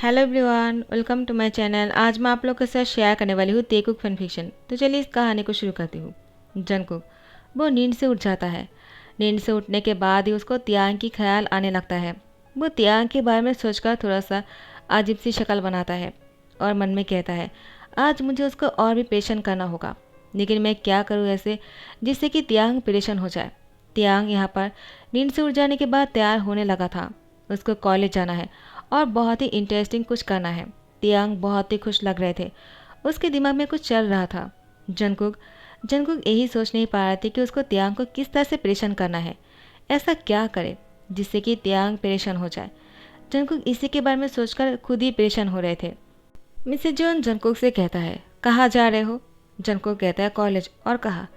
Hello everyone, welcome to my channel. आज मैं आप लोग के साथ शेयर करने वाली हूँ तेकुक फैन फिक्शन। तो चलिए इस कहानी को शुरू करती हूँ। जंगकुक वो नींद से उठ जाता है। नींद से उठने के बाद ही उसको तियांग की ख्याल आने लगता है। वो तियांग के बारे में सोचकर थोड़ा सा अजीब सी शक्ल बनाता है और मन में कहता है आज मुझे उसको और भी परेशान करना होगा। लेकिन मैं क्या करूँ ऐसे जिससे कि तियांग परेशान हो जाए। तियांग यहाँ पर नींद से उठ जाने के बाद तैयार होने लगा था। उसको कॉलेज जाना है और बहुत ही इंटरेस्टिंग कुछ करना है। तियांग बहुत ही खुश लग रहे थे। उसके दिमाग में कुछ चल रहा था। जंगकुक जंगकुक यही सोच नहीं पा रहे थे कि उसको तियांग को किस तरह से परेशान करना है। ऐसा क्या करे जिससे कि तियांग परेशान हो जाए। जंगकुक इसी के बारे में सोचकर खुद ही परेशान हो रहे थे। मिसेज जॉन जंगकुक से कहता है कहाँ जा रहे हो। जंगकुक कहता है कॉलेज। और कहा।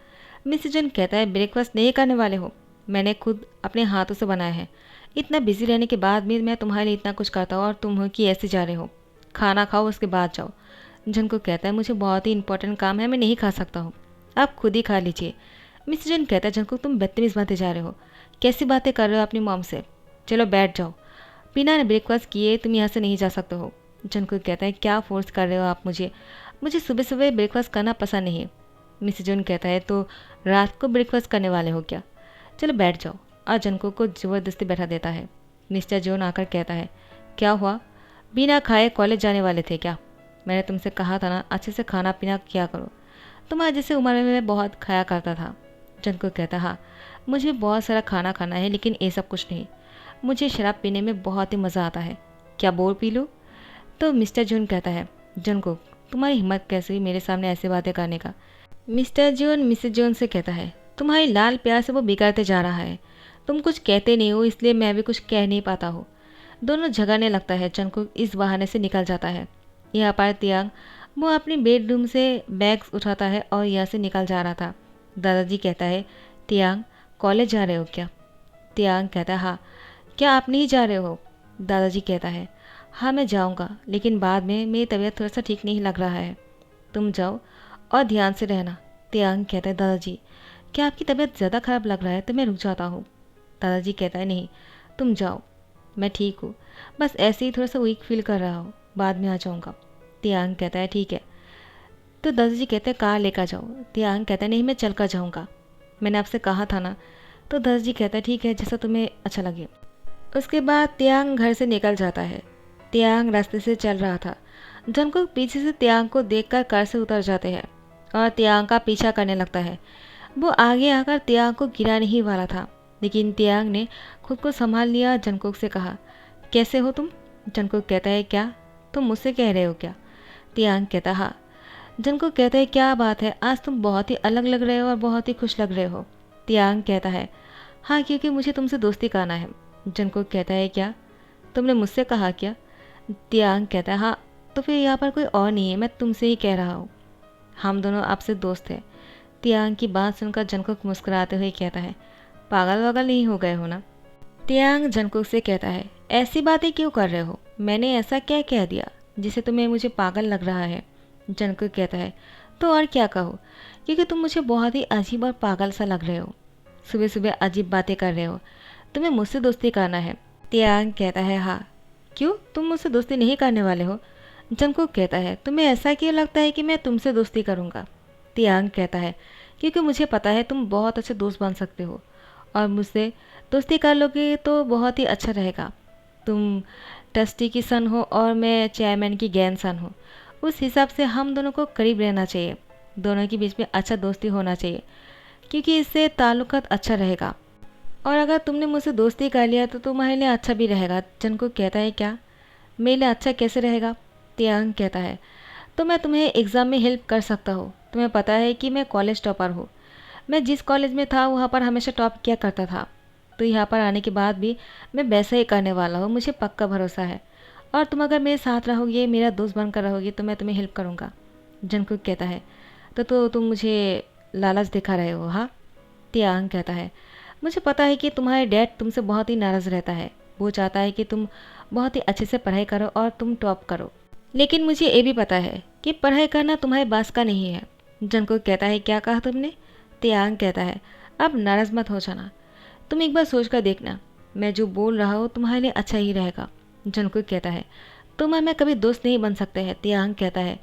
मिसेज जॉन कहता है ब्रेकफास्ट नहीं करने वाले हो। मैंने खुद अपने हाथों से बनाया है। इतना बिजी रहने के बाद भी मैं तुम्हारे लिए इतना कुछ करता हूँ और तुम हो कि ऐसे जा रहे हो। खाना खाओ उसके बाद जाओ। जंगकुक कहता है मुझे बहुत ही इंपॉर्टेंट काम है, मैं नहीं खा सकता हूँ। आप खुद ही खा लीजिए। मिसेज जॉन कहता है जंगकुक तुम बदतमीज बातें जा रहे हो। कैसी बातें कर रहे हो अपनी मॉम से। चलो बैठ जाओ। बिना ब्रेकफास्ट किए तुम यहाँ से नहीं जा सकते हो। जंगकुक कहता है क्या फोर्स कर रहे हो आप मुझे। मुझे सुबह सुबह ब्रेकफास्ट करना पसंद नहीं है। मिसेज जॉन कहता है तो रात को ब्रेकफास्ट करने वाले हो क्या। चलो बैठ जाओ। और जंगकुक को ज़बरदस्ती बैठा देता है। मिस्टर जॉन आकर कहता है क्या हुआ, बिना खाए कॉलेज जाने वाले थे क्या। मैंने तुमसे कहा था ना अच्छे से खाना पीना किया करो। तुम्हारे जैसे उम्र में मैं बहुत खाया करता था। जंगकुक कहता हाँ मुझे भी बहुत सारा खाना खाना है लेकिन ये सब कुछ नहीं। मुझे शराब पीने में बहुत ही मज़ा आता है। क्या बोर पी लूँ। तो मिस्टर जॉन कहता है जंगकुक तुम्हारी हिम्मत कैसे हुई मेरे सामने ऐसे बातें करने का। मिस्टर जॉन मिसेज जॉन से कहता है तुम्हारी लाल प्यार से वो बिगड़ते जा रहा है। तुम कुछ कहते नहीं हो इसलिए मैं भी कुछ कह नहीं पाता हूँ। दोनों झगड़ने लगता है। जंगकुक इस बहाने से निकल जाता है। यहाँ पर तियांग वो अपनी बेडरूम से बैग्स उठाता है और यहाँ से निकल जा रहा था। दादाजी कहता है तियांग कॉलेज जा रहे हो क्या। तियांग कहता है हाँ। क्या आप नहीं जा रहे हो। दादाजी कहता है हाँ मैं जाऊँगा लेकिन बाद में मेरी तबीयत थोड़ा सा ठीक नहीं लग रहा है। तुम जाओ और ध्यान से रहना। तियांग कहता है दादाजी क्या आपकी तबीयत ज़्यादा ख़राब लग रहा है तो मैं रुक जाता हूँ। दादाजी कहता है नहीं तुम जाओ, मैं ठीक हूँ, बस ऐसे ही थोड़ा सा वीक फील कर रहा हूँ, बाद में आ जाऊँगा। तियांग कहता है ठीक है। तो दादाजी कहते हैं कार लेकर जाओ। तियांग कहता है नहीं मैं चल कर जाऊँगा, मैंने आपसे कहा था ना। तो दादाजी कहता है ठीक है जैसा तुम्हें अच्छा लगे। उसके बाद तियांग घर से निकल जाता है। तियांग रास्ते से चल रहा था। जंगकुक पीछे से तियांग को देखकर कार से उतर जाते हैं और तियांग का पीछा करने लगता है। वो आगे आकर तियांग को गिराने ही वाला था लेकिन तियांग ने खुद को संभाल लिया। जंगकुक से कहा कैसे हो तुम। जंगकुक कहता है क्या तुम मुझसे कह रहे हो क्या। तियांग कहता हाँ। जंगकुक कहता है क्या बात है आज तुम बहुत ही अलग लग रहे हो और बहुत ही खुश लग रहे हो। तियांग कहता है हाँ क्योंकि मुझे तुमसे दोस्ती करना है। जंगकुक कहता है क्या तुमने मुझसे कहा क्या। तियांग कहता है हाँ तो फिर यहाँ पर कोई और नहीं है, मैं तुमसे ही कह रहा हूँ। हम दोनों आपसे दोस्त हैं। तियांग की बात सुनकर जंगकुक मुस्कुराते हुए कहता है पागल वागल नहीं हो गए हो ना। तियांग जंगकुक से कहता है ऐसी बातें क्यों कर रहे हो, मैंने ऐसा क्या कह दिया जिसे तुम्हें मुझे पागल लग रहा है। जंगकुक कहता है तो और क्या कहो, क्योंकि तुम मुझे बहुत ही अजीब और पागल सा लग रहे हो। सुबह सुबह अजीब बातें कर रहे हो, तुम्हें मुझसे दोस्ती करना है। तियांग कहता है हाँ क्यों तुम मुझसे दोस्ती नहीं करने वाले हो। जंगकुक कहता है तुम्हें ऐसा क्यों लगता है कि मैं तुमसे दोस्ती करूँगा। तियांग कहता है क्योंकि मुझे पता है तुम बहुत अच्छे दोस्त बन सकते हो और मुझसे दोस्ती कर लोगे तो बहुत ही अच्छा रहेगा। तुम ट्रस्टी की सन हो और मैं चेयरमैन की गैन सन हो, उस हिसाब से हम दोनों को करीब रहना चाहिए। दोनों के बीच में अच्छा दोस्ती होना चाहिए क्योंकि इससे ताल्लुकात अच्छा रहेगा और अगर तुमने मुझसे दोस्ती कर लिया तो तुम्हारे लिए अच्छा भी रहेगा। जंगकुक कहता है क्या मेरे लिए अच्छा कैसे रहेगा। तियांग कहता है तो मैं तुम्हें एग्ज़ाम में हेल्प कर सकता हूँ। तुम्हें पता है कि मैं कॉलेज टॉपर हूँ, मैं जिस कॉलेज में था वहाँ पर हमेशा टॉप किया करता था, तो यहाँ पर आने के बाद भी मैं वैसा ही करने वाला हूँ, मुझे पक्का भरोसा है। और तुम अगर मेरे साथ रहोगे, मेरा दोस्त बनकर रहोगे तो मैं तुम्हें हेल्प करूँगा। जंगकुक कहता है तो तुम मुझे लालच दिखा रहे हो हाँ। तियांग कहता है मुझे पता है कि तुम्हारे डैड तुमसे बहुत ही नाराज़ रहता है, वो चाहता है कि तुम बहुत ही अच्छे से पढ़ाई करो और तुम टॉप करो, लेकिन मुझे ये भी पता है कि पढ़ाई करना तुम्हारे बास का नहीं है। जंगकुक कहता है क्या कहा तुमने। तियांग कहता है अब नाराज़ मत हो जाना, तुम एक बार सोच कर देखना, मैं जो बोल रहा हूँ तुम्हारे लिए अच्छा ही रहेगा। जंगकुक कहता है तुम और मैं कभी दोस्त नहीं बन सकते हैं। तियांग कहता है,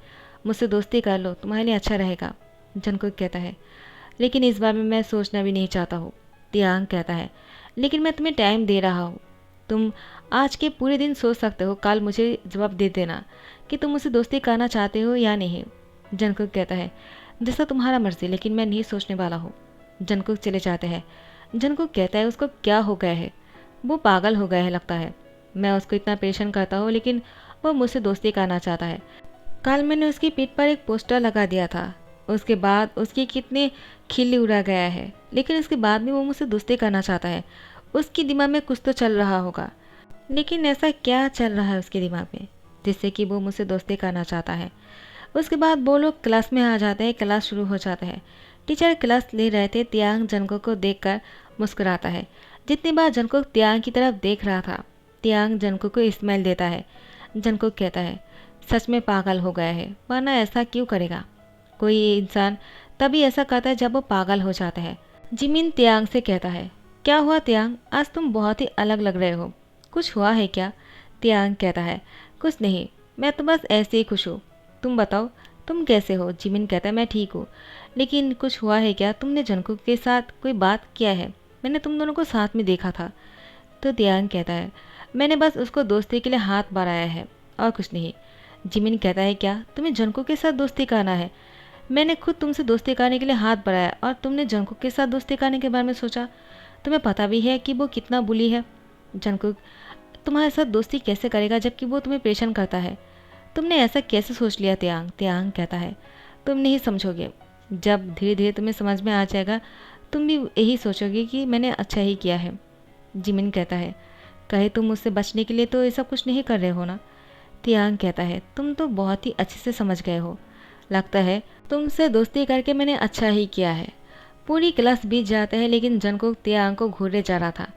मुझसे दोस्ती कर लो, तुम्हारे लिए अच्छा रहेगा। जंगकुक कहता है, लेकिन इस बार में मैं सोचना भी नहीं चाहता हूँ। तियांग कहता है, लेकिन मैं तुम्हें टाइम दे रहा हूँ। तुम आज के पूरे दिन सोच सकते हो, कल मुझे जवाब दे देना कि तुम मुझसे दोस्ती करना चाहते हो या नहीं। जंगकुक कहता है, जैसा तुम्हारा मर्जी, लेकिन मैं नहीं सोचने वाला हूँ। जंगकुक चले जाते हैं। जंगकुक कहता है, उसको क्या हो गया है, वो पागल हो गया है लगता है। मैं उसको इतना परेशान करता हूँ, लेकिन वो मुझसे दोस्ती करना चाहता है। कल मैंने उसकी पीठ पर एक पोस्टर लगा दिया था, उसके बाद उसकी कितनी खिल्ली उड़ा गया है, लेकिन उसके बाद भी वो मुझसे दोस्ती करना चाहता है। उसके दिमाग में कुछ तो चल रहा होगा, लेकिन ऐसा क्या चल रहा है उसके दिमाग में जिससे कि वो मुझसे दोस्ती करना चाहता है। उसके बाद वो लोग क्लास में आ जाते हैं, क्लास शुरू हो जाता है। टीचर क्लास ले रहे थे। तियांग जंगकुक को देखकर मुस्कुराता है। जितनी बार जंगकुक तियांग की तरफ देख रहा था, तियांग जंगकुक को स्माइल देता है। जंगकुक कहता है, सच में पागल हो गया है, वरना ऐसा क्यों करेगा। कोई इंसान तभी ऐसा करता है जब वो पागल हो जाता है। जिमिन तियांग से कहता है, क्या हुआ तियांग, आज तुम बहुत ही अलग लग रहे हो, कुछ हुआ है क्या। तियांग कहता है, कुछ नहीं, मैं तो बस ऐसे ही खुश हूँ। तुम बताओ, तुम कैसे हो। जिमिन कहता है, मैं ठीक हूँ, लेकिन कुछ हुआ है क्या, तुमने जंगकुक के साथ कोई बात किया है, मैंने तुम दोनों को साथ में देखा था। तो तियांग कहता है, मैंने बस उसको दोस्ती के लिए हाथ बढ़ाया है और कुछ नहीं। जिमिन कहता है, क्या तुम्हें जंगकुक के साथ दोस्ती करना है। मैंने खुद तुमसे दोस्ती करने के लिए हाथ बढ़ाया और तुमने जंगकुक के साथ दोस्ती करने के बारे में सोचा। तुम्हें पता भी है कि वो कितना बुली है। जंगकुक तुम्हारे साथ दोस्ती कैसे करेगा जबकि वो तुम्हें परेशान करता है। तुमने ऐसा कैसे सोच लिया तियांग। तियांग कहता है, तुम नहीं समझोगे, जब धीरे धीरे तुम्हें समझ में आ जाएगा तुम भी यही सोचोगे कि मैंने अच्छा ही किया है। जिमिन कहता है, कहे तुम मुझसे बचने के लिए तो ये सब कुछ नहीं कर रहे हो ना। तियांग कहता है, तुम तो बहुत ही अच्छे से समझ गए हो, लगता है तुमसे दोस्ती करके मैंने अच्छा ही किया है। पूरी क्लास बीत जाता है, लेकिन जंगकुक तियांग को घूरे जा रहा था।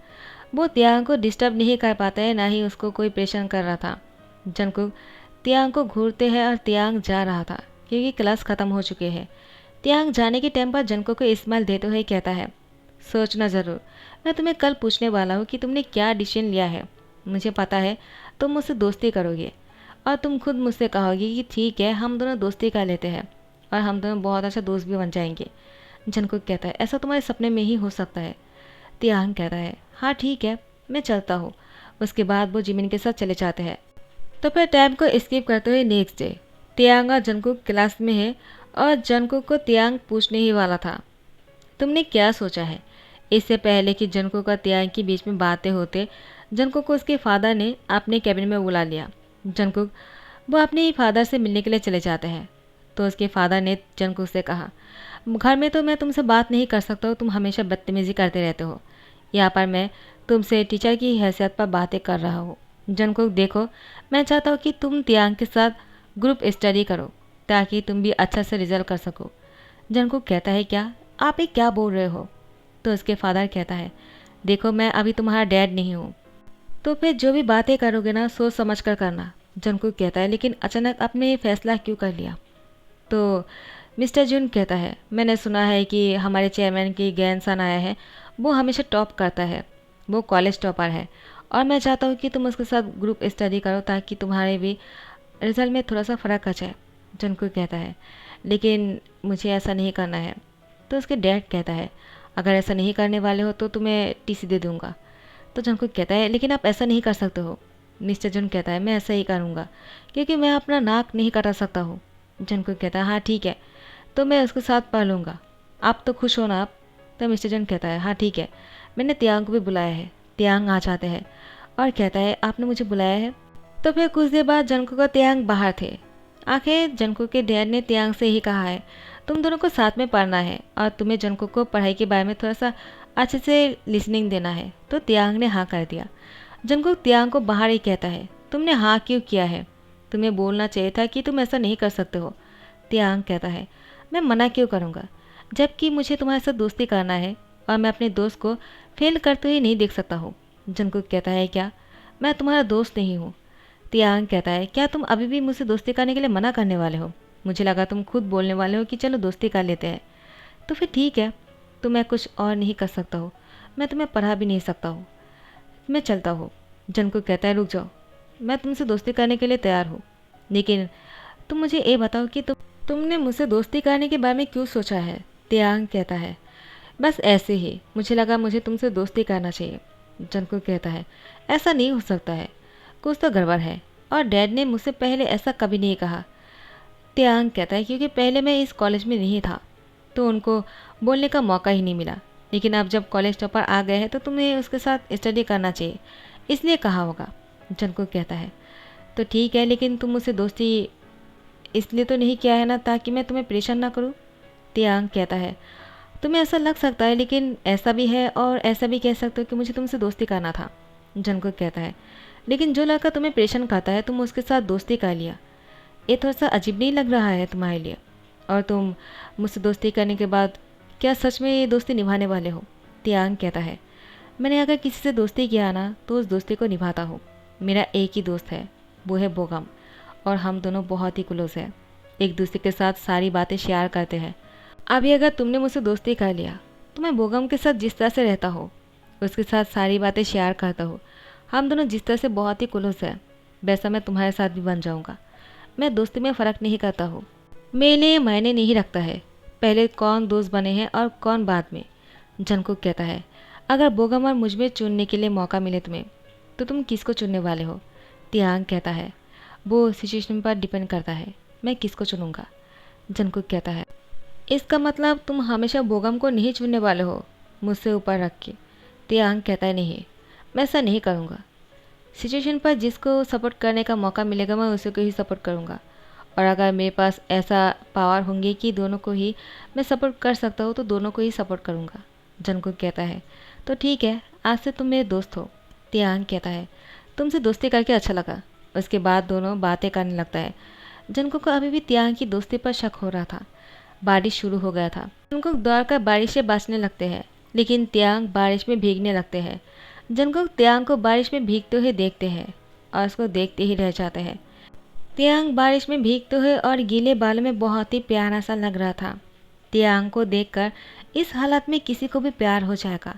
वो तियांग को डिस्टर्ब नहीं कर पाता है, ना ही उसको कोई परेशान कर रहा था। जंगकुक तियांग को घूरते हैं और तियांग जा रहा था क्योंकि क्लास ख़त्म हो चुके हैं। तियांग जाने के टाइम पर जंगकुक को स्माइल देते हुए कहता है, सोचना ज़रूर, मैं तुम्हें कल पूछने वाला हूँ कि तुमने क्या डिसीजन लिया है। मुझे पता है तुम मुझसे दोस्ती करोगे और तुम खुद मुझसे कहोगे कि ठीक है, हम दोनों दोस्ती कर लेते हैं और हम दोनों बहुत अच्छा दोस्त भी बन जाएंगे। जंगकुक कहता है, ऐसा तुम्हारे सपने में ही हो सकता है। तियांग कहता है, हाँ ठीक है, मैं चलता हूँ। उसके बाद वो जिमिन के साथ चले जाते हैं। तो फिर टाइम को स्किप करते हुए नेक्स्ट डे, तियांग और जंगकुक क्लास में है और जंगकुक को तियांग पूछने ही वाला था, तुमने क्या सोचा है। इससे पहले कि जंगकुक और तियांग के बीच में बातें होते, जंगकुक को उसके फादर ने अपने कैबिन में बुला लिया। जंगकुक वो अपने ही फादर से मिलने के लिए चले जाते हैं। तो उसके फादर ने जंगकुक से कहा, घर में तो मैं तुमसे बात नहीं कर सकता हूँ, तुम हमेशा बदतमीजी करते रहते हो। यहाँ पर मैं तुमसे टीचर की हैसियत पर बातें कर रहा हूँ। जंगकुक देखो, मैं चाहता हूँ कि तुम तियांग के साथ ग्रुप स्टडी करो ताकि तुम भी अच्छा से रिजल्ट कर सको। जंगकुक कहता है, क्या आप ये क्या बोल रहे हो। तो उसके फादर कहता है, देखो मैं अभी तुम्हारा डैड नहीं हूँ, तो फिर जो भी बातें करोगे ना सोच समझ कर करना। जंगकुक कहता है, लेकिन अचानक आपने ये फैसला क्यों कर लिया। तो मिस्टर जून कहता है, मैंने सुना है कि हमारे चेयरमैन की गैन सन आया है, वो हमेशा टॉप करता है, वो कॉलेज टॉपर है और मैं चाहता हूँ कि तुम उसके साथ ग्रुप स्टडी करो ताकि तुम्हारे भी रिजल्ट में थोड़ा सा फ़र्क आ जाए। जंगकुक कहता है, लेकिन मुझे ऐसा नहीं करना है। तो उसके डैड कहता है, अगर ऐसा नहीं करने वाले हो तो तुम्हें टीसी दे दूँगा। तो जंगकुक कहता है, लेकिन आप ऐसा नहीं कर सकते हो। मिस्टर जून कहता है, मैं ऐसा ही करूँगा क्योंकि मैं अपना नाक नहीं कटा सकता हूँ। जंगकुक कहता है, हाँ ठीक है, तो मैं उसके साथ पढ़ लूँगा, आप तो खुश हो ना आप। तो मिस्टर जन कहता है, हाँ ठीक है, मैंने तियांग को भी बुलाया है। तियांग आ जाते हैं और कहता है, आपने मुझे बुलाया है। तो फिर कुछ देर बाद जंगकुक और तियांग बाहर थे। आखिर जंगकुक के डैड ने तियांग से ही कहा है, तुम दोनों को साथ में पढ़ना है और तुम्हें जंगकुक को पढ़ाई के बारे में थोड़ा सा अच्छे से लिसनिंग देना है। तो तियांग ने हाँ कर दिया। जंगकुक तियांग को बाहर ही कहता है, तुमने हाँ क्यों किया है, तुम्हें बोलना चाहिए था कि तुम ऐसा नहीं कर सकते हो। तियांग कहता है, मैं मना क्यों करूँगा, जबकि मुझे तुम्हारे साथ दोस्ती करना है और मैं अपने दोस्त को फेल करते हुए नहीं देख सकता हूँ। जंगकुक कहता है, क्या मैं तुम्हारा दोस्त नहीं हूँ। तियांग कहता है, क्या तुम अभी भी मुझसे दोस्ती करने के लिए मना करने वाले हो। मुझे लगा तुम खुद बोलने वाले हो कि चलो दोस्ती कर लेते हैं। तो फिर ठीक है, तो मैं कुछ और नहीं कर सकता हूँ, मैं तुम्हें पढ़ा भी नहीं सकता हूँ, मैं चलता हूँ। जंगकुक कहता है, रुक जाओ, मैं तुमसे दोस्ती करने के लिए तैयार हूँ, लेकिन तुम मुझे ये बताओ कि तुमने मुझसे दोस्ती करने के बारे में क्यों सोचा है। तियांग कहता है, बस ऐसे ही मुझे लगा मुझे तुमसे दोस्ती करना चाहिए। जंगकुक कहता है, ऐसा नहीं हो सकता है, कुछ तो गड़बड़ है, और डैड ने मुझसे पहले ऐसा कभी नहीं कहा। तियांग कहता है, क्योंकि पहले मैं इस कॉलेज में नहीं था तो उनको बोलने का मौका ही नहीं मिला, लेकिन अब जब कॉलेज टॉपर आ गए हैं तो तुम्हें उसके साथ स्टडी करना चाहिए, इसलिए कहा होगा। जंगकुक कहता है, तो ठीक है, लेकिन तुम मुझसे दोस्ती इसलिए तो नहीं किया है ना ताकि मैं तुम्हें परेशान ना करूँ। तियांग कहता है, तुम्हें ऐसा लग सकता है, लेकिन ऐसा भी है और ऐसा भी कह सकते हो कि मुझे तुमसे दोस्ती करना था। जंगकुक कहता है, लेकिन जो लड़का तुम्हें परेशान करता है तुम उसके साथ दोस्ती कर लिया, ये थोड़ा सा अजीब नहीं लग रहा है तुम्हारे लिए? और तुम मुझसे दोस्ती करने के बाद क्या सच में ये दोस्ती निभाने वाले हो? तियांग कहता है, मैंने अगर किसी से दोस्ती किया ना तो उस दोस्ती को निभाता हूँ। मेरा एक ही दोस्त है, वो है बोगम, और हम दोनों बहुत ही क्लोज हैं, एक दूसरे के साथ सारी बातें शेयर करते हैं। अभी अगर तुमने मुझसे दोस्ती कर लिया तो मैं बोगम के साथ जिस तरह से रहता हूँ उसके साथ सारी बातें शेयर करता हूँ, हम दोनों जिस तरह से बहुत ही क्लोज हैं वैसा मैं तुम्हारे साथ भी बन जाऊँगा। मैं दोस्ती में फ़र्क नहीं करता हूँ, मेरे लिए मायने नहीं रखता है पहले कौन दोस्त बने हैं और कौन बाद में। जंगकुक कहता है, अगर बोगम और मुझ में चुनने के लिए मौका मिले तुम्हें तो तुम किसको चुनने वाले हो? तियांग कहता है, वो सिचुएशन पर डिपेंड करता है, मैं किसको चुनूँगा। जंगकुक कहता है, इसका मतलब तुम हमेशा बोगम को नहीं चुनने वाले हो मुझसे ऊपर रख के। तियांग कहता है, नहीं, मैं ऐसा नहीं करूँगा। सिचुएशन पर जिसको सपोर्ट करने का मौका मिलेगा मैं उसी को ही सपोर्ट करूँगा, और अगर मेरे पास ऐसा पावर होंगी कि दोनों को ही मैं सपोर्ट कर सकता हूँ तो दोनों को ही सपोर्ट करूँगा। जंगकुक कहता है, तो ठीक है, आज से तुम मेरे दोस्त हो। तियांग कहता है, तुमसे दोस्ती करके अच्छा लगा। उसके बाद दोनों बातें करने लगता है। जंगकुक को अभी भी तियांग की दोस्ती पर शक हो रहा था। बारिश शुरू हो गया था। जंगकुक दौड़कर बारिश से बचने लगते हैं, लेकिन तियांग बारिश में भीगने लगते हैं। जंगकुक तियांग को बारिश में भीगते हुए देखते हैं और उसको देखते ही रह जाते हैं। तियांग बारिश में भीगते हुए और गीले बालों में बहुत ही प्यारा सा लग रहा था। तियांग को देखकर इस हालत में किसी को भी प्यार हो जाएगा।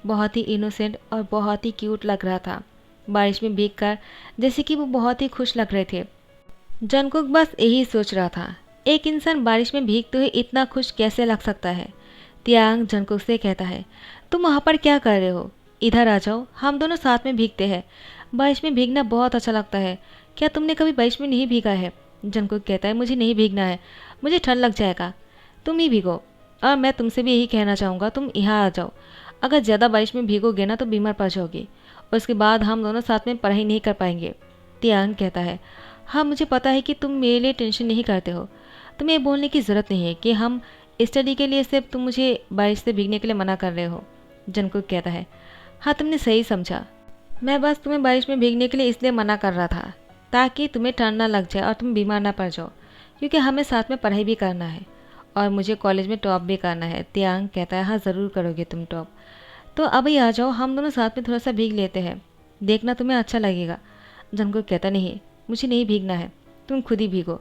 बहुत ही इनोसेंट और बहुत ही क्यूट लग रहा था, बारिश में भीगकर जैसे कि वो बहुत ही खुश लग रहे थे। जंगकुक बस यही सोच रहा था, एक इंसान बारिश में भीगते हुए इतना खुश कैसे लग सकता है। तियांग जंगकुक से कहता है, तुम वहाँ पर क्या कर रहे हो? इधर आ जाओ, हम दोनों साथ में भीगते हैं। बारिश में भीगना बहुत अच्छा लगता है। क्या तुमने कभी बारिश में नहीं भीगा है? जंगकुक कहता है, मुझे नहीं भीगना है, मुझे ठंड लग जाएगा, तुम ही भीगो। और मैं तुमसे भी यही कहना चाहूँगा, तुम यहाँ आ जाओ। अगर ज़्यादा बारिश में भीगोगे ना तो बीमार पड़ जाओगे, उसके बाद हम दोनों साथ में पढ़ाई नहीं कर पाएंगे। तियांग कहता है, हाँ मुझे पता है कि तुम मेरे लिए टेंशन नहीं करते हो, तुम्हें ये बोलने की ज़रूरत नहीं है कि हम स्टडी के लिए सिर्फ तुम मुझे बारिश से भीगने के लिए मना कर रहे हो। जंगकुक कहता है, हाँ तुमने सही समझा, मैं बस तुम्हें बारिश में भीगने के लिए इसलिए मना कर रहा था ताकि तुम्हें ठंड ना लग जाए और तुम बीमार ना पड़ जाओ, क्योंकि हमें साथ में पढ़ाई भी करना है और मुझे कॉलेज में टॉप भी करना है। तियांग कहता है, हाँ ज़रूर करोगे तुम टॉप, तो अभी आ जाओ, हम दोनों साथ में थोड़ा सा भीग लेते हैं, देखना तुम्हें अच्छा लगेगा। जंगकुक कहता, नहीं मुझे नहीं भीगना है, तुम खुद ही भीगो।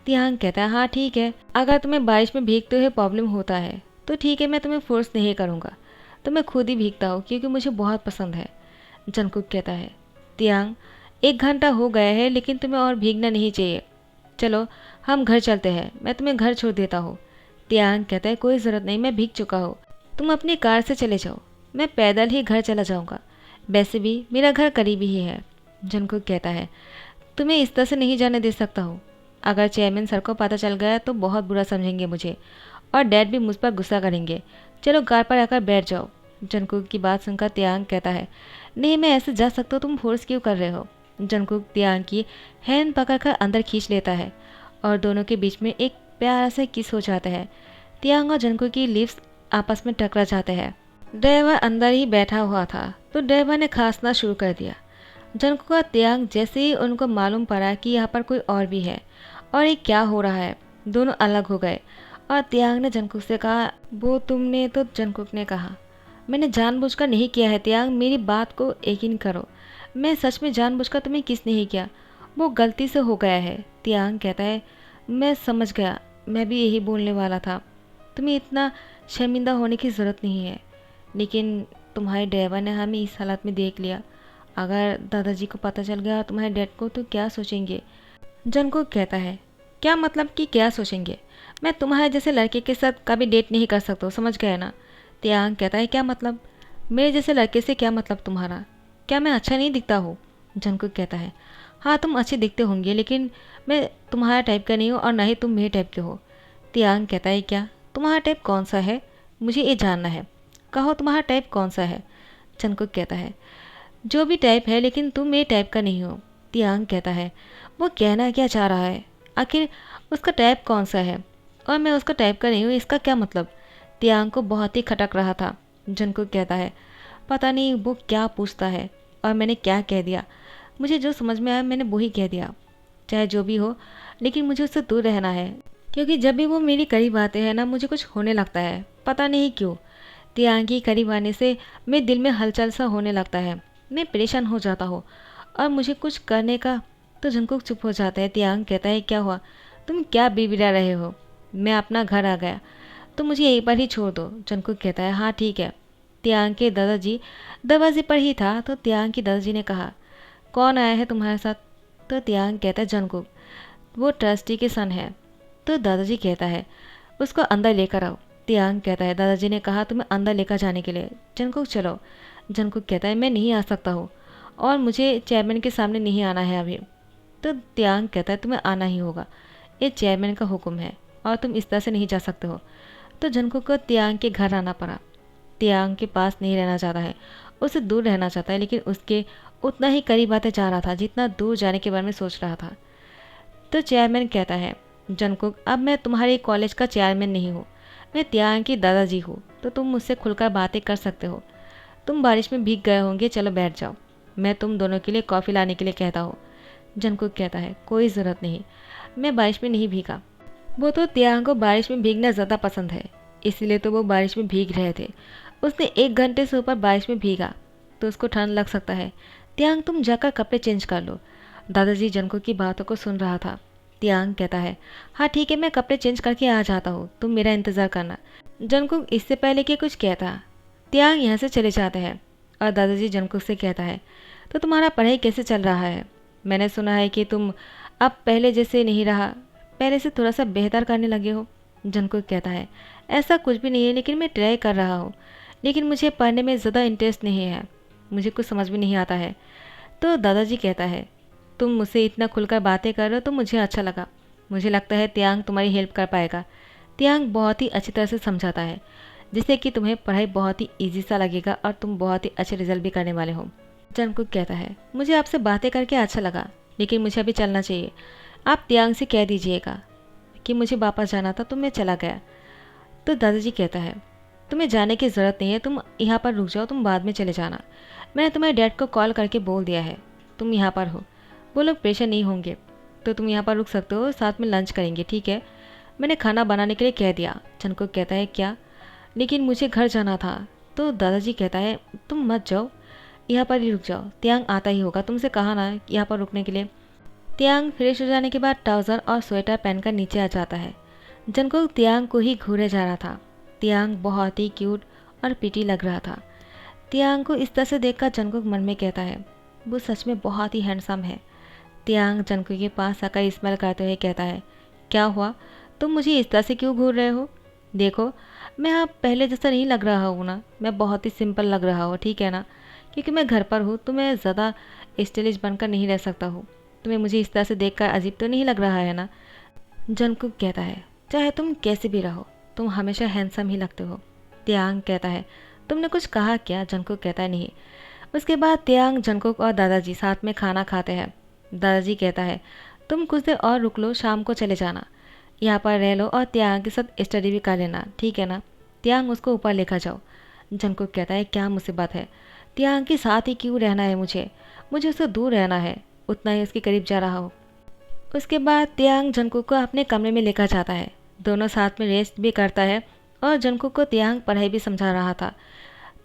तियांग कहता है, हाँ ठीक है, अगर तुम्हें बारिश में भीगते हुए प्रॉब्लम होता है तो ठीक है, मैं तुम्हें फोर्स नहीं करूँगा, तो मैं खुद ही भीगता हूँ क्योंकि मुझे बहुत पसंद है। जंगकुक कहता है, तियांग 1 घंटा हो गया है लेकिन तुम्हें और भीगना नहीं चाहिए, चलो हम घर चलते हैं, मैं तुम्हें घर छोड़ देता हूँ। तियांग कहता है, कोई ज़रूरत नहीं, मैं भीग चुका हूँ, तुम अपनी कार से चले जाओ, मैं पैदल ही घर चला जाऊँगा, वैसे भी मेरा घर करीबी ही है। जंगकुक कहता है, तुम्हें इस तरह से नहीं जाने दे सकता हूँ, अगर चेयरमैन सर को पता चल गया तो बहुत बुरा समझेंगे मुझे और डैड भी मुझ पर गुस्सा करेंगे, चलो कार पर आकर बैठ जाओ। जंगकुक की बात सुनकर तियांग कहता है, नहीं मैं ऐसे जा सकता हूँ, तुम फोर्स क्यों कर रहे हो। जंगकुक तियांग की हैंड पकड़कर अंदर खींच लेता है और दोनों के बीच में एक प्यारा सा किस हो जाता है। तियांग और जंगकुक की लिप्स आपस में टकरा जाते हैं। ड्राइवर अंदर ही बैठा हुआ था तो ड्राइवर ने खांसना शुरू कर दिया। जंगकुक और तियांग जैसे ही उनको मालूम पड़ा कि यहाँ पर कोई और भी है और ये क्या हो रहा है, दोनों अलग हो गए और तियांग ने जंगकुक से कहा, वो तुमने? तो जंगकुक ने कहा, मैंने जानबूझकर नहीं किया है तियांग, मेरी बात को यकीन करो, मैं सच में जानबूझकर तुम्हें किस नहीं किया, वो गलती से हो गया है। तियांग कहता है, मैं समझ गया, मैं भी यही बोलने वाला था, तुम्हें इतना शर्मिंदा होने की ज़रूरत नहीं है, लेकिन तुम्हारे ड्राइवर ने हमें इस हालत में देख लिया, अगर दादाजी को पता चल गया तुम्हारे डैड को तो क्या सोचेंगे। जंगकुक कहता है, क्या मतलब कि क्या सोचेंगे? मैं तुम्हारे जैसे लड़के के साथ कभी डेट नहीं कर सकता हूँ, समझ गए ना? तियांग कहता है, क्या मतलब? मेरे जैसे लड़के से क्या मतलब तुम्हारा? क्या मैं अच्छा नहीं दिखता हूँ? जंगकुक कहता है, हाँ तुम अच्छे दिखते होंगे, लेकिन मैं तुम्हारा टाइप का नहीं हूँ और ना ही तुम मेरे टाइप के हो। तियांग कहता है, क्या? तुम्हारा टाइप कौन सा है? मुझे ये जानना है। कहो तुम्हारा टाइप कौन सा है? जंगकुक कहता है, जो भी टाइप है, लेकिन तुम मेरे टाइप का नहीं हो। तियांग कहता है, वो कहना क्या चाह रहा है? आखिर उसका टाइप कौन सा है और मैं उसका टाइप का नहीं हूँ, इसका क्या मतलब? तियांग को बहुत ही खटक रहा था। जंगकुक कहता है, पता नहीं वो क्या पूछता है और मैंने क्या कह दिया। मुझे जो समझ में आया मैंने वही कह दिया। चाहे जो भी हो, लेकिन मुझे उससे दूर रहना है, क्योंकि जब भी वो मेरी करीब आते हैं ना, मुझे कुछ होने लगता है, पता नहीं क्यों। तियांग के करीब आने से मेरे दिल में हलचल सा होने लगता है, मैं परेशान हो जाता हूँ और मुझे कुछ करने का। तो जंगकुक चुप हो जाता है। तियांग कहता है, क्या हुआ? तुम क्या बिगड़ा रहे हो? मैं अपना घर आ गया, तो मुझे यहीं पर ही छोड़ दो। जंगकुक कहता है, हाँ ठीक है। तियांग के दादाजी दरवाजे पर ही था, तो तियांग के दादाजी ने कहा, कौन आया है तुम्हारे साथ? तो तियांग कहता है, जंगकुक, वो ट्रस्टी के सन है। तो दादाजी कहता है, उसको अंदर लेकर आओ। तियांग कहता है, दादाजी ने कहा तुम्हें अंदर लेकर जाने के लिए। जंगकुक चलो। जंगकुक कहता है, मैं नहीं आ सकता हूँ और मुझे चेयरमैन के सामने नहीं आना है अभी। तो तियांग कहता है, तुम्हें आना ही होगा, ये चेयरमैन का हुक्म है और तुम इस तरह से नहीं जा सकते हो। तो जंगकुक को तियांग के घर आना पड़ा। तियांग के पास नहीं रहना चाहता है, उससे दूर रहना चाहता है, लेकिन उसके उतना ही करीब आते जा रहा था जितना दूर जाने के बारे में सोच रहा था। तो चेयरमैन कहता है, जंगकुक, अब मैं तुम्हारे कॉलेज का चेयरमैन नहीं हूँ, मैं तियांग की दादाजी हूँ, तो तुम मुझसे खुलकर बातें कर सकते हो। तुम बारिश में भीग गए होंगे, चलो बैठ जाओ, मैं तुम दोनों के लिए कॉफ़ी लाने के लिए कहता हूँ। जंगकुक कहता है, कोई ज़रूरत नहीं, मैं बारिश में नहीं भीगा। वो तो तियांग को बारिश में भीगना ज़्यादा पसंद है, इसलिए तो वो बारिश में भीग रहे थे। उसने 1 घंटे से ऊपर बारिश में भीगा तो उसको ठंड लग सकता है। तियांग तुम जाकर कपड़े चेंज कर लो। दादाजी जंगकुक की बातों को सुन रहा था। तियांग कहता है, हाँ ठीक है, मैं कपड़े चेंज करके आ जाता हूँ, तुम मेरा इंतज़ार करना। जंगकुक इससे पहले कि कुछ कहता, तियांग यहाँ से चले जाते हैं और दादाजी जंगकुक से कहता है, तो तुम्हारा पढ़ाई कैसे चल रहा है? मैंने सुना है कि तुम अब पहले जैसे नहीं रहा, पहले से थोड़ा सा बेहतर करने लगे हो। जंगकुक कहता है, ऐसा कुछ भी नहीं है, लेकिन मैं ट्राई कर रहा हूँ, लेकिन मुझे पढ़ने में ज़्यादा इंटरेस्ट नहीं है, मुझे कुछ समझ में नहीं आता है। तो दादाजी कहता है, तुम मुझसे इतना खुलकर बातें कर रहे हो तो मुझे अच्छा लगा, मुझे लगता है तियांग तुम्हारी हेल्प कर पाएगा। तियांग बहुत ही अच्छी तरह से समझाता है, जिससे कि तुम्हें पढ़ाई बहुत ही ईजी सा लगेगा और तुम बहुत ही अच्छे रिजल्ट भी करने वाले हो। जंगकुक कहता है, मुझे आपसे बातें करके अच्छा लगा, लेकिन मुझे अभी चलना चाहिए। आप तियांग से कह दीजिएगा कि मुझे वापस जाना था, तो मैं चला गया। तो दादाजी कहता है, तुम्हें जाने की ज़रूरत नहीं है, तुम यहाँ पर रुक जाओ, तुम बाद में चले जाना। मैंने तुम्हारे डैड को कॉल करके बोल दिया है तुम यहाँ पर हो, वो लोग प्रेशर नहीं होंगे, तो तुम यहाँ पर रुक सकते हो, साथ में लंच करेंगे, ठीक है? मैंने खाना बनाने के लिए कह दिया। जंगकुक कहता है, क्या? लेकिन मुझे घर जाना था। तो दादाजी कहता है, तुम मत जाओ, यहाँ पर ही रुक जाओ, तियांग आता ही होगा, तुमसे कहा ना यहाँ पर रुकने के लिए। तियांग फ्रेश हो जाने के बाद ट्राउज़र और स्वेटर पहनकर नीचे आ जाता है। जंगकुक तियांग को ही घूरे जा रहा था। तियांग बहुत ही क्यूट और प्रीटी लग रहा था। तियांग को इस तरह से देखकर जंगकुक मन में कहता है, वो सच में बहुत ही हैंडसम है। तियांग जंगकुक के पास आकर स्माइल करते हुए कहता है, क्या हुआ, तुम मुझे इस तरह से क्यों घूर रहे हो? देखो, मैं अब पहले जैसा नहीं लग रहा हूँ ना, मैं बहुत ही सिंपल लग रहा हूँ, ठीक है ना? क्योंकि मैं घर पर हूँ तो मैं ज़्यादा स्टाइलिश बनकर नहीं रह सकता हूँ। तुम्हें मुझे इस तरह से देखकर अजीब तो नहीं लग रहा है ना? जंगकुक कहता है, चाहे तुम कैसे भी रहो, तुम हमेशा हैंडसम ही लगते हो। तियांग कहता है, तुमने कुछ कहा क्या? जंगकुक कहता है, नहीं। उसके बाद तियांग, जंगकुक और दादाजी साथ में खाना खाते हैं। दादाजी कहता है, तुम कुछ देर और रुक लो, शाम को चले जाना, यहाँ पर रह लो और तियांग के साथ स्टडी भी कर लेना, ठीक है ना? तियांग उसको ऊपर लेकर जाओ। जंगकुक कहता है, क्या मुसीबत है? तियांग के साथ ही क्यों रहना है मुझे उससे दूर रहना है, उतना ही उसके करीब जा रहा हो। उसके बाद तियांग जंगकुक को अपने कमरे में लेकर जाता है। दोनों साथ में रेस्ट भी करता है और जंगकुक को तियांग पढ़ाई भी समझा रहा था।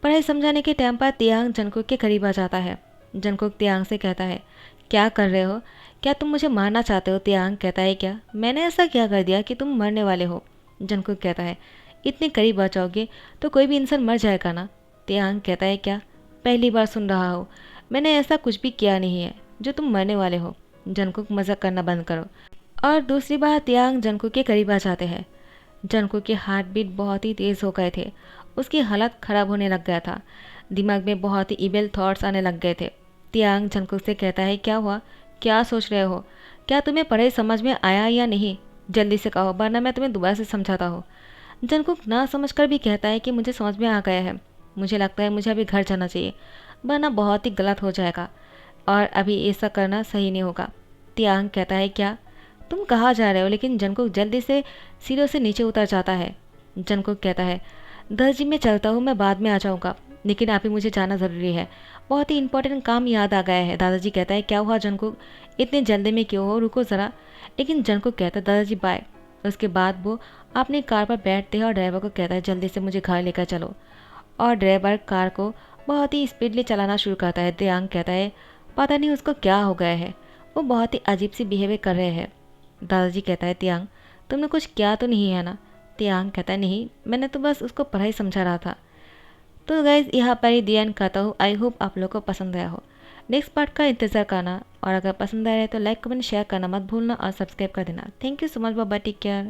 पढ़ाई समझाने के टाइम पर तियांग जंगकुक के करीब आ जाता है। जंगकुक तियांग से कहता है, क्या कर रहे हो? क्या तुम मुझे मारना चाहते हो? तियांग कहता है, क्या मैंने ऐसा क्या कर दिया कि तुम मरने वाले हो? जंगकुक कहता है, इतने करीब आ जाओगे तो कोई भी इंसान मर जाएगा ना? तियांग कहता है, क्या पहली बार सुन रहा हो, मैंने ऐसा कुछ भी किया नहीं है जो तुम मरने वाले हो। जंगकुक मजाक करना बंद करो। और दूसरी बार तियांग जंगकुक के करीब आ जाते हैं। जंगकुक के हार्ट बीट बहुत ही तेज़ हो गए थे। उसकी हालत ख़राब होने लग गया था। दिमाग में बहुत ही इविल थॉट्स आने लग गए थे। तियांग जंगकुक से कहता है, क्या हुआ, क्या सोच रहे हो, क्या तुम्हें पढ़ाई समझ में आया या नहीं? जल्दी से कहो वरना मैं तुम्हें दोबारा से समझाता हूँ। जंगकुक ना समझकर भी कहता है कि मुझे समझ में आ गया है। मुझे लगता है मुझे अभी घर जाना चाहिए, वरना बहुत ही गलत हो जाएगा और अभी ऐसा करना सही नहीं होगा। तियांग कहता है, क्या तुम कहाँ जा रहे हो? लेकिन जंगकुक जल्दी से सीढ़ियों से नीचे उतर जाता है। जंगकुक कहता है, दादाजी मैं चलता हूँ, मैं बाद में आ जाऊँगा, लेकिन अभी मुझे जाना ज़रूरी है, बहुत ही इंपॉर्टेंट काम याद आ गया है। दादाजी कहता है, क्या हुआ जंगकुक, इतने जल्दी में क्यों हो, रुको ज़रा। लेकिन जंगकुक कहता है, दादाजी बाय। उसके बाद वो अपनी कार पर बैठते हैं और ड्राइवर को कहता है, जल्दी से मुझे घर लेकर चलो। और ड्राइवर कार को बहुत ही स्पीडली चलाना शुरू करता है। तियांग कहता है, पता नहीं उसको क्या हो गया है, वो बहुत ही अजीब सी बिहेवियर कर रहे हैं। दादाजी कहता है, तियांग तुमने कुछ किया तो नहीं है ना? तियांग कहता है, नहीं, मैंने तो बस उसको पढ़ाई समझा रहा था। तो गाइज़ यहाँ पर ही दी एंड करता हूँ। आई होप आप लोगों को पसंद आया हो। नेक्स्ट पार्ट का इंतज़ार करना और अगर पसंद आया है तो लाइक कमेंट शेयर करना मत भूलना और सब्सक्राइब कर देना। Thank you so much, bye bye, take care.